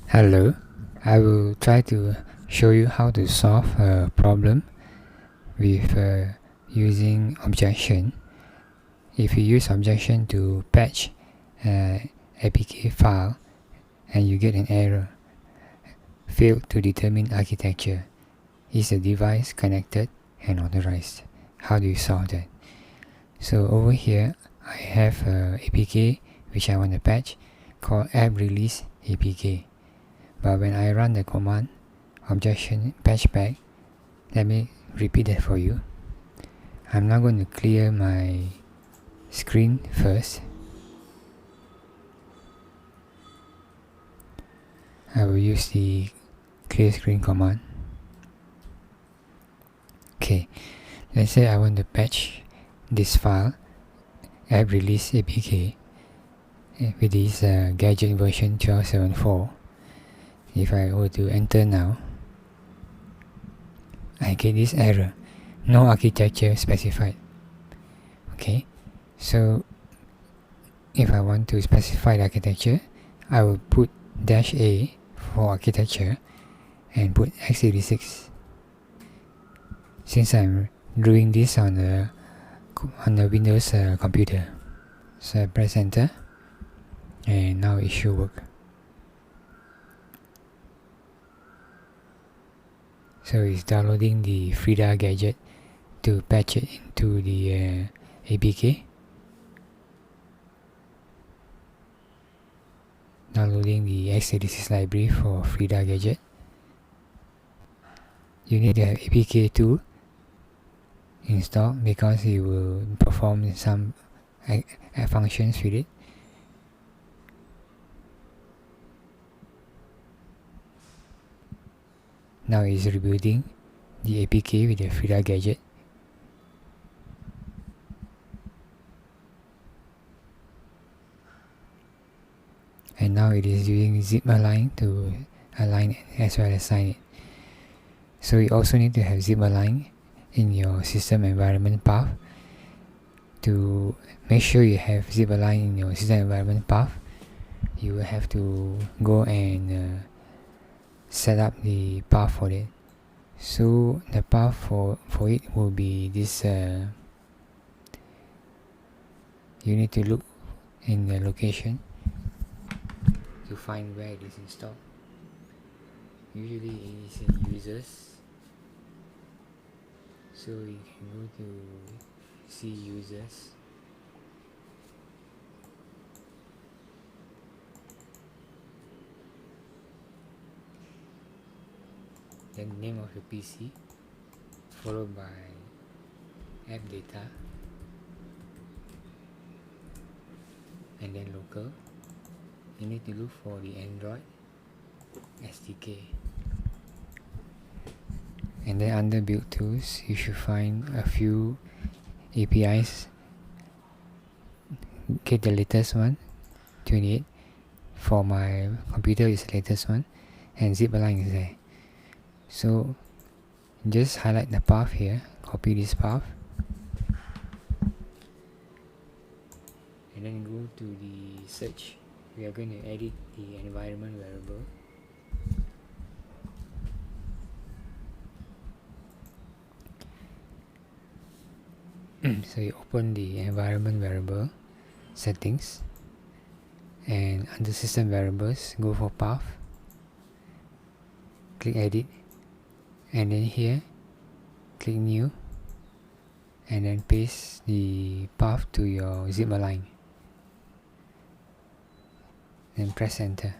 Hello, I will try to show you how to solve a problem with using objection. If you use objection to patch APK file and you get an error, failed to determine architecture, is the device connected and authorized? How do you solve that? So over here I have a APK which I want to patch called app-release.apk. But when I run the command objection patchapk, let me repeat that for you. I'm now going to clear my screen first. I will use the clear screen command. Okay, let's say I want to patch this file app-release.apk with this gadget version 12.7.4. If I were to enter now, I get this error, no architecture specified. Okay, so if I want to specify the architecture, I will put -a for architecture and put x86. Since I'm doing this on the Windows computer, so I press enter, and now it should work. So it's downloading the Frida gadget to patch it into the APK. Downloading the x86 library for Frida gadget. You need to have APK2 installed because it will perform some functions with it. Now it's rebuilding the APK with the Frida gadget. And now it is using zip align to align it as well as assign it. So you also need to have zip align in your system environment path. To make sure you have zip align in your system environment path, you will have to go and set up the path for it. So the path for it will be this. You need to look in the location to find where it is installed. Usually it is in users, so you can go to see users, then name of your PC followed by app data and then local. You need to look for the Android SDK, and then under build tools you should find a few APIs. Get the latest one, 28. For my computer is the latest one, and zip align is there. So just highlight the path here, copy this path, and then go to the search. We are going to edit the environment variable. So you open the environment variable settings, and under system variables go for path, click edit, and then here click new, and then paste the path to your zip align, and press enter.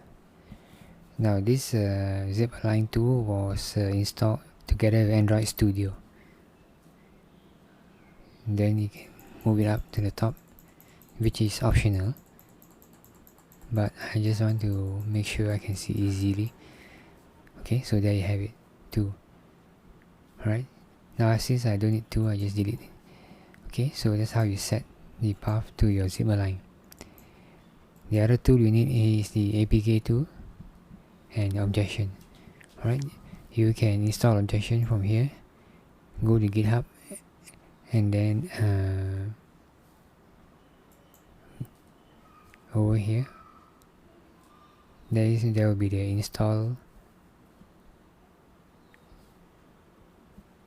Now this zip align tool was installed together with Android Studio. Then you can move it up to the top, which is optional, but I just want to make sure I can see easily. Okay, so there you have it, 2. Alright, now since I don't need 2, I just delete it. Okay, so that's how you set the path to your zip align. The other tool you need is the APK tool and objection. Alright, you can install objection from here, go to GitHub, and then over here there will be the install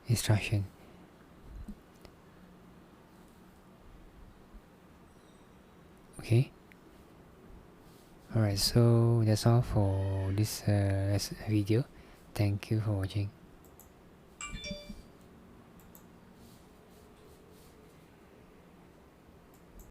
instruction. Okay. Alright, so that's all for this video. Thank you for watching.